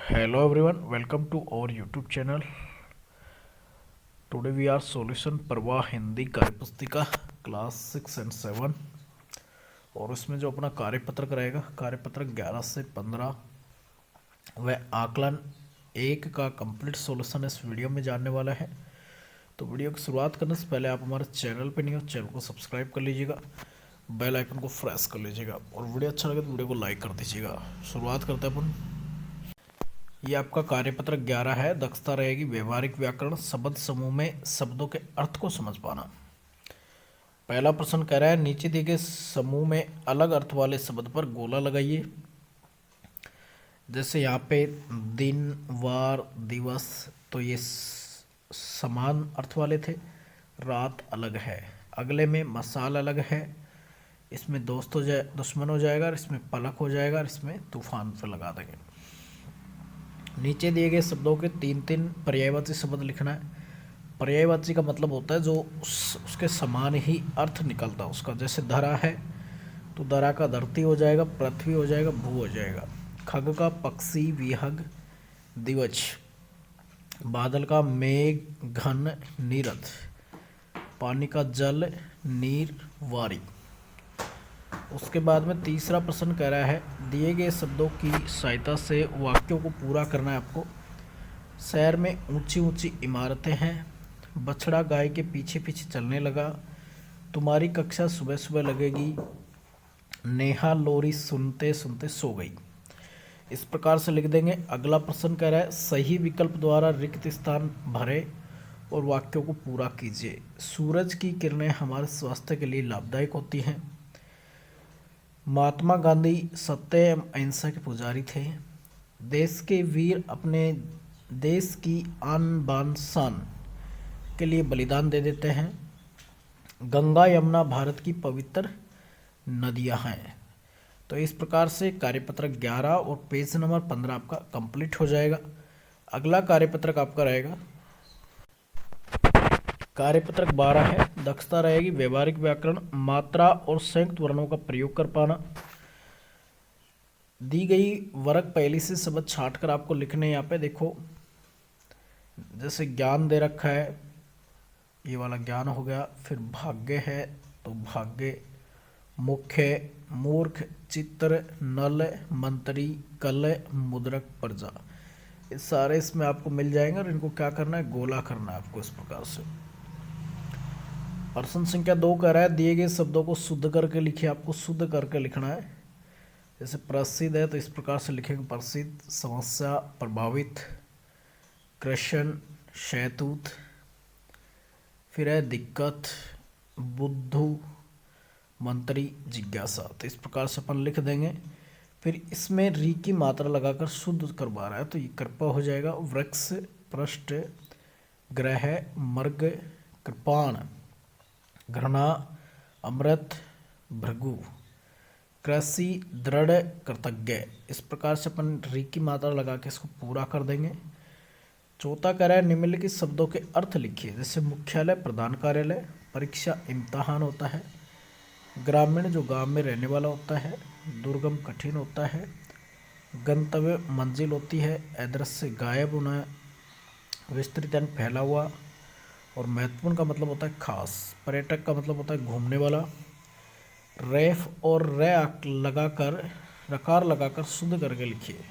Hello everyone, welcome to our YouTube channel. Today we are solution प्रवाह Hindi कार्यपुस्तिका class 6 and 7 और उसमें जो अपना कार्यपत्रक रहेगा कार्यपत्रक 11 से 15 वह आकलन 1 का कंप्लीट सॉल्यूशन इस वीडियो में जानने वाला है। तो वीडियो की शुरुआत करने से पहले आप हमारे चैनल पे नहीं हो, चैनल को सब्सक्राइब कर लीजिएगा, बेल आइकन को प्रेस कर लीजिएगा और वीडियो अच्छा लगे तो वीडियो को लाइक कर दीजिएगा। शुरुआत करते हैं अपन। ये आपका कार्यपत्रक 11 है। दक्षता रहेगी व्यवहारिक व्याकरण, शब्द समूह में शब्दों के अर्थ को समझ पाना। पहला प्रश्न कह रहा है नीचे दिए गए समूह में अलग अर्थ वाले शब्द पर गोला लगाइए। जैसे यहाँ पे दिन, वार, दिवस, तो ये समान अर्थ वाले थे। रात अलग है। अगले में मसाल अलग है, इसमें दोस्त हो जाए दुश्मन हो जाएगा, इसमें पलक हो जाएगा, इसमें तूफान पर लगा देंगे। नीचे दिए गए शब्दों के 3 पर्यायवाची शब्द लिखना है। पर्यायवाची का मतलब होता है जो उसके समान ही अर्थ निकलता है उसका। जैसे धरा है तो धरा का धरती हो जाएगा, पृथ्वी हो जाएगा, भू हो जाएगा। खग का पक्षी, विहग, दिवच। बादल का मेघ, घन, नीरद। पानी का जल, नीर, वारी। उसके बाद में तीसरा प्रश्न कह रहा है दिए गए शब्दों की सहायता से वाक्यों को पूरा करना है आपको। शहर में ऊंची ऊंची इमारतें हैं, बछड़ा गाय के पीछे पीछे चलने लगा, तुम्हारी कक्षा सुबह सुबह लगेगी, नेहा लोरी सुनते सुनते सो गई। इस प्रकार से लिख देंगे। अगला प्रश्न कह रहा है सही विकल्प द्वारा रिक्त स्थान भरे और वाक्यों को पूरा कीजिए। सूरज की किरणें हमारे स्वास्थ्य के लिए लाभदायक होती हैं। महात्मा गांधी सत्य एवं अहिंसा के पुजारी थे। देश के वीर अपने देश की आन बान शान के लिए बलिदान दे देते हैं। गंगा यमुना भारत की पवित्र नदियां हैं। तो इस प्रकार से कार्यपत्रक 11 और पेज नंबर 15 आपका कंप्लीट हो जाएगा। अगला कार्यपत्रक आपका रहेगा कार्यपत्रक 12 है। दक्षता रहेगी व्यवहारिक व्याकरण, मात्रा और संयुक्त वर्णों का प्रयोग कर पाना। दी गई वर्ग पहली से शब्द छाट कर आपको लिखने। यहाँ पे देखो जैसे ज्ञान दे रखा है, ये वाला ज्ञान हो गया। फिर भाग्य है तो भाग्य, मुख्य, मूर्ख, चित्र, नल, मंत्री, कल, मुद्रक, प्रजा, ये सारे इसमें आपको मिल जाएंगे और इनको क्या करना है, गोला करना है आपको इस प्रकार से। प्रश्न संख्या 2 कह रहा है दिए गए शब्दों को शुद्ध करके लिखिए। आपको शुद्ध करके लिखना है। जैसे प्रसिद्ध है तो इस प्रकार से लिखेंगे प्रसिद्ध, समस्या, प्रभावित, कृष्ण, शैतूत। फिर है दिक्कत, बुद्धू, मंत्री, जिज्ञासा। तो इस प्रकार से अपन लिख देंगे। फिर इसमें री की मात्रा लगाकर शुद्ध करवा रहा है तो ये कृपा हो जाएगा। वृक्ष, पृष्ठ, ग्रह, मर्ग, कृपाण, घृणा, अमृत, भृगु, कृषि, दृढ़, कृतज्ञ। इस प्रकार से अपन री की मात्रा लगा के इसको पूरा कर देंगे। चौथा कह रहा है निम्नलिखित शब्दों के अर्थ लिखिए। जैसे मुख्यालय, प्रधान कार्यालय, परीक्षा, इम्तहान होता है। ग्रामीण जो गांव में रहने वाला होता है। दुर्गम कठिन होता है। गंतव्य मंजिल होती है। अदृश्य गायब होना। विस्तृत यानी फैला हुआ। और महत्वपूर्ण का मतलब होता है खास। पर्यटक का मतलब होता है घूमने वाला। रेफ और रे लगाकर रकार लगाकर शुद्ध करके लिखिए।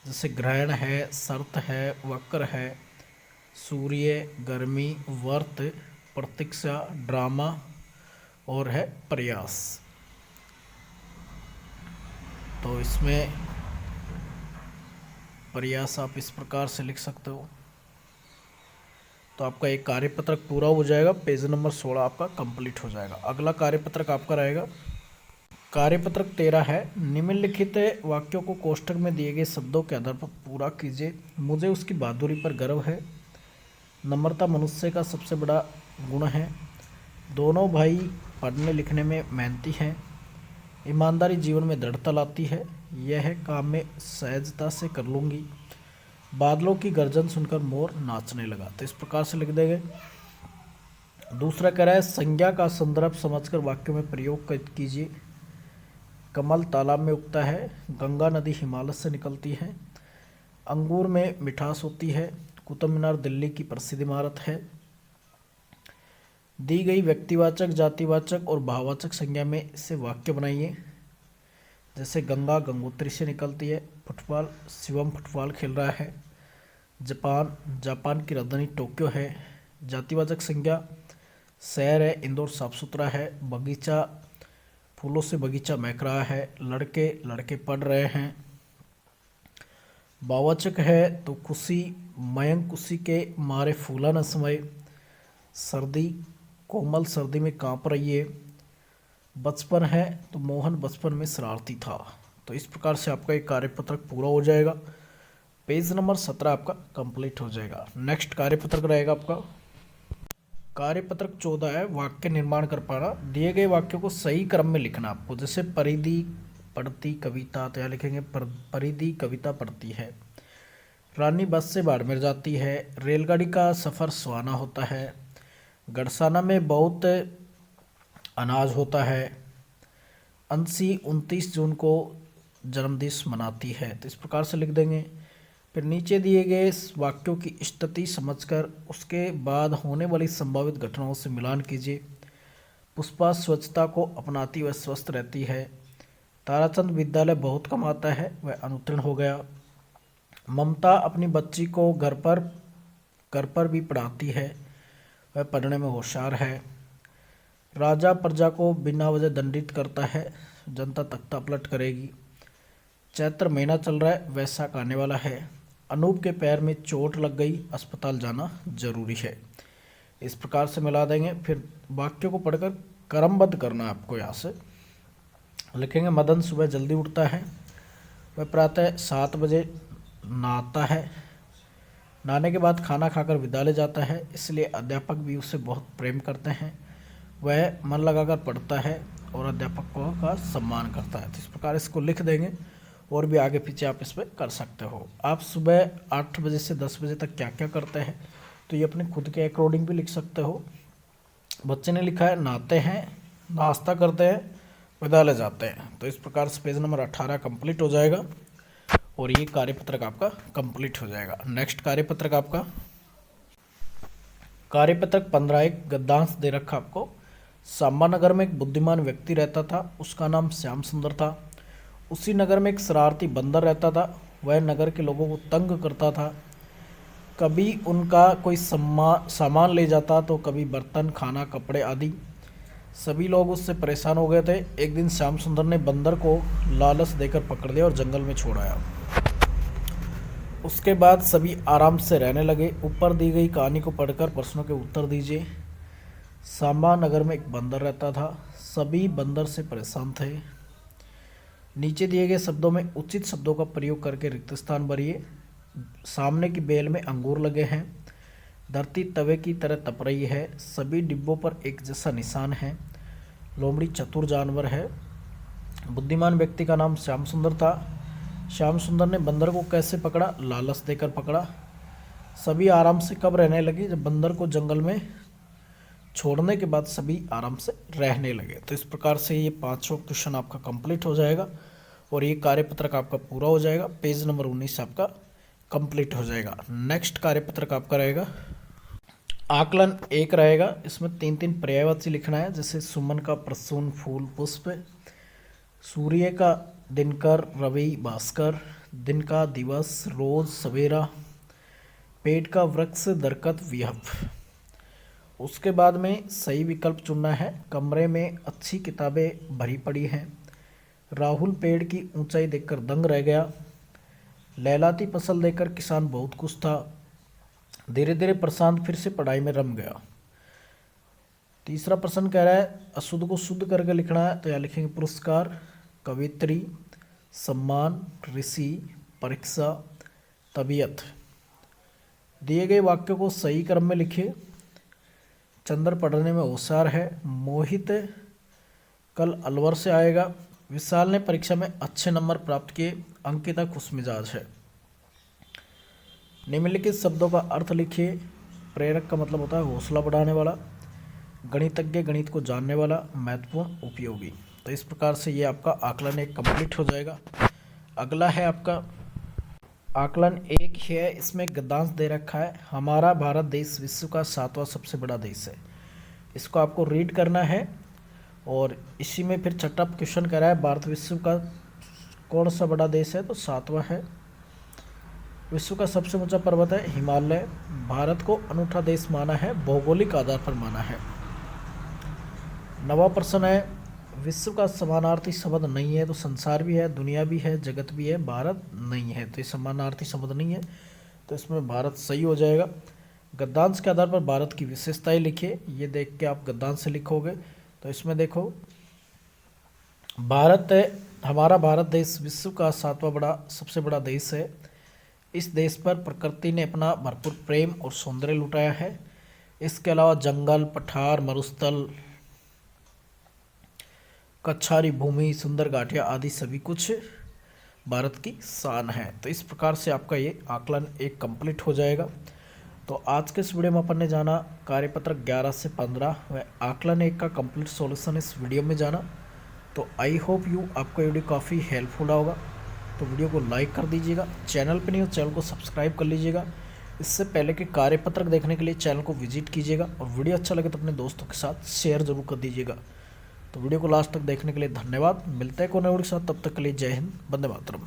जैसे ग्रहण है, शर्त है, वक्र है, सूर्य, गर्मी, वर्त, प्रतीक्षा, ड्रामा और है प्रयास। तो इसमें प्रयास आप इस प्रकार से लिख सकते हो। तो आपका एक कार्यपत्रक पूरा हो जाएगा। पेज नंबर 16 आपका कंप्लीट हो जाएगा। अगला कार्यपत्रक आपका रहेगा कार्यपत्रक 13 है। निम्नलिखित वाक्यों को कोष्ठक में दिए गए शब्दों के आधार पर पूरा कीजिए। मुझे उसकी बहादुरी पर गर्व है। नम्रता मनुष्य का सबसे बड़ा गुण है। दोनों भाई पढ़ने लिखने में मेहनती हैं। ईमानदारी जीवन में दृढ़ता लाती है। यह काम मैं सहजता से कर लूँगी। बादलों की गर्जन सुनकर मोर नाचने लगा। तो इस प्रकार से लिख देंगे। दूसरा कह रहा है संज्ञा का संदर्भ समझकर वाक्यों में प्रयोग कीजिए। कमल तालाब में उगता है। गंगा नदी हिमालय से निकलती है। अंगूर में मिठास होती है। कुतुब मीनार दिल्ली की प्रसिद्ध इमारत है। दी गई व्यक्तिवाचक, जातिवाचक और भाववाचक संज्ञा में से वाक्य बनाइए। जैसे गंगा गंगोत्री से निकलती है। फुटबॉल, शिवम फुटबॉल खेल रहा है। जापान, जापान की राजधानी टोक्यो है। जातिवाचक संज्ञा, शहर है इंदौर साफ सुथरा है। बगीचा, फूलों से बगीचा महक रहा है। लड़के, लड़के पढ़ रहे हैं। भाववाचक है तो खुशी, मयंक खुशी के मारे फूला न समाये। सर्दी, कोमल सर्दी में कांप रही है। बचपन है तो मोहन बचपन में शरारती था। तो इस प्रकार से आपका एक कार्यपत्रक पूरा हो जाएगा। पेज नंबर 17 आपका कंप्लीट हो जाएगा। नेक्स्ट कार्यपत्रक रहेगा आपका कार्यपत्रक 14 है, वाक्य निर्माण कर पाना। दिए गए वाक्यों को सही क्रम में लिखना आपको। जैसे परिधि पढ़ती कविता, तो यहाँ लिखेंगे परिधि कविता पढ़ती है। रानी बस से बाड़मेर जाती है। रेलगाड़ी का सफ़र सुहाना होता है। गड़साना में बहुत अनाज होता है। अंशी 29 जून को जन्मदिवस मनाती है। तो इस प्रकार से लिख देंगे। फिर नीचे दिए गए वाक्यों की स्थिति समझकर उसके बाद होने वाली संभावित घटनाओं से मिलान कीजिए। पुष्पा स्वच्छता को अपनाती व स्वस्थ रहती है। ताराचंद विद्यालय बहुत कम आता है, वह अनुत्तीर्ण हो गया। ममता अपनी बच्ची को घर पर भी पढ़ाती है, वह पढ़ने में होशियार है। राजा प्रजा को बिना वजह दंडित करता है, जनता तख्ता पलट करेगी। चैत्र महीना चल रहा है, वैशाख आने वाला है। अनूप के पैर में चोट लग गई, अस्पताल जाना जरूरी है। इस प्रकार से मिला देंगे। फिर वाक्यों को पढ़कर क्रमबद्ध करना है आपको। यहाँ से लिखेंगे मदन सुबह जल्दी उठता है, वह प्रातः 7 बजे नहाता है। नहाने के बाद खाना खाकर विद्यालय जाता है, इसलिए अध्यापक भी उसे बहुत प्रेम करते हैं। वह मन लगाकर पढ़ता है और अध्यापकों का सम्मान करता है। तो इस प्रकार इसको लिख देंगे और भी आगे पीछे आप इसमें कर सकते हो। आप सुबह 8 बजे से 10 बजे तक क्या क्या करते हैं, तो ये अपने खुद के अकॉर्डिंग भी लिख सकते हो। बच्चे ने लिखा है नहाते हैं, नाश्ता करते हैं, विद्यालय जाते हैं। तो इस प्रकार से पेज नंबर 18 कंप्लीट हो जाएगा और ये कार्यपत्रक आपका कंप्लीट हो जाएगा। नेक्स्ट कार्यपत्रक आपका कार्यपत्रक 15 एक गद्यांश दे रखा आपको। सांबानगर में एक बुद्धिमान व्यक्ति रहता था, उसका नाम श्याम सुंदर था। उसी नगर में एक शरारती बंदर रहता था, वह नगर के लोगों को तंग करता था। कभी उनका कोई सामान ले जाता तो कभी बर्तन, खाना, कपड़े आदि। सभी लोग उससे परेशान हो गए थे। एक दिन श्याम सुंदर ने बंदर को लालच देकर पकड़ लिया और जंगल में छोड़ आया। उसके बाद सभी आराम से रहने लगे। ऊपर दी गई कहानी को पढ़कर प्रश्नों के उत्तर दीजिए। सांबा नगर में एक बंदर रहता था, सभी बंदर से परेशान थे। नीचे दिए गए शब्दों में उचित शब्दों का प्रयोग करके रिक्त स्थान भरिए। सामने की बेल में अंगूर लगे हैं। धरती तवे की तरह तप रही है। सभी डिब्बों पर एक जैसा निशान है। लोमड़ी चतुर जानवर है। बुद्धिमान व्यक्ति का नाम श्याम सुंदर था। श्याम सुंदर ने बंदर को कैसे पकड़ा? लालच देकर पकड़ा। सभी आराम से कब रहने लगे? जब बंदर को जंगल में छोड़ने के बाद सभी आराम से रहने लगे। तो इस प्रकार से ये 5 क्वेश्चन आपका कंप्लीट हो जाएगा और ये कार्यपत्रक आपका पूरा हो जाएगा। पेज नंबर 19 आपका कंप्लीट हो जाएगा। नेक्स्ट कार्यपत्रक आपका रहेगा आकलन 1 रहेगा। इसमें 3 पर्यायवाची लिखना है। जैसे सुमन का प्रसून, फूल, पुष्प। सूर्य का दिनकर, रवि, भास्कर। दिन का दिवस, रोज, सवेरा। पेड़ का वृक्ष, दरकत, विहप। उसके बाद में सही विकल्प चुनना है। कमरे में अच्छी किताबें भरी पड़ी हैं। राहुल पेड़ की ऊंचाई देखकर दंग रह गया। लहलाती फसल देखकर किसान बहुत खुश था। धीरे धीरे प्रशांत फिर से पढ़ाई में रम गया। तीसरा प्रश्न कह रहा है अशुद्ध को शुद्ध करके लिखना है। तो यहाँ लिखेंगे पुरस्कार, कवित्री, सम्मान, ऋषि, परीक्षा, तबीयत। दिए गए वाक्यों को सही क्रम में लिखिए। चंद्र पढ़ने में होशियार है। मोहित कल अलवर से आएगा। विशाल ने परीक्षा में अच्छे नंबर प्राप्त किए। अंकिता खुशमिजाज है। निम्नलिखित शब्दों का अर्थ लिखिए। प्रेरक का मतलब होता है हौसला बढ़ाने वाला। गणितज्ञ, गणित को जानने वाला। महत्वपूर्ण, उपयोगी। तो इस प्रकार से ये आपका आकलन 1 कंप्लीट हो जाएगा। अगला है आपका आकलन एक ही है, इसमें गद्यांश दे रखा है, हमारा भारत देश विश्व का 7वां सबसे बड़ा देश है। इसको आपको रीड करना है और इसी में फिर छठा क्वेश्चन कह रहा है भारत विश्व का कौन सा बड़ा देश है, तो 7वां है। विश्व का सबसे ऊंचा पर्वत है हिमालय। भारत को अनूठा देश माना है, भौगोलिक आधार पर माना है। 9वां प्रश्न है विश्व का समानार्थी शब्द नहीं है, तो संसार भी है, दुनिया भी है, जगत भी है, भारत नहीं है। तो ये समानार्थी शब्द नहीं है, तो इसमें भारत सही हो जाएगा। गद्यांश के आधार पर भारत की विशेषताएं लिखिए, ये देख के आप गद्यांश से लिखोगे। तो इसमें देखो भारत है, हमारा भारत देश विश्व का 7वां सबसे बड़ा देश है। इस देश पर प्रकृति ने अपना भरपूर प्रेम और सौंदर्य लुटाया है। इसके अलावा जंगल, पठार, मरुस्थल, कच्छारी भूमि, सुंदर घाटियाँ आदि सभी कुछ भारत की शान है। तो इस प्रकार से आपका ये आकलन एक कंप्लीट हो जाएगा। तो आज के इस वीडियो में अपन ने जाना कार्यपत्रक 11 से 15 व आकलन 1 का कंप्लीट सॉल्यूशन इस वीडियो में जाना। तो आई होप यू आपको वीडियो काफ़ी हेल्पफुल होगा। तो वीडियो को लाइक कर दीजिएगा, चैनल पर नहीं हो चैनल को सब्सक्राइब कर लीजिएगा। इससे पहले के कार्यपत्रक देखने के लिए चैनल को विजिट कीजिएगा और वीडियो अच्छा लगे तो अपने दोस्तों के साथ शेयर जरूर कर दीजिएगा। तो वीडियो को लास्ट तक देखने के लिए धन्यवाद। मिलते हैं कोई नए वीडियो के साथ, तब तक के लिए जय हिंद, वंदे मातरम।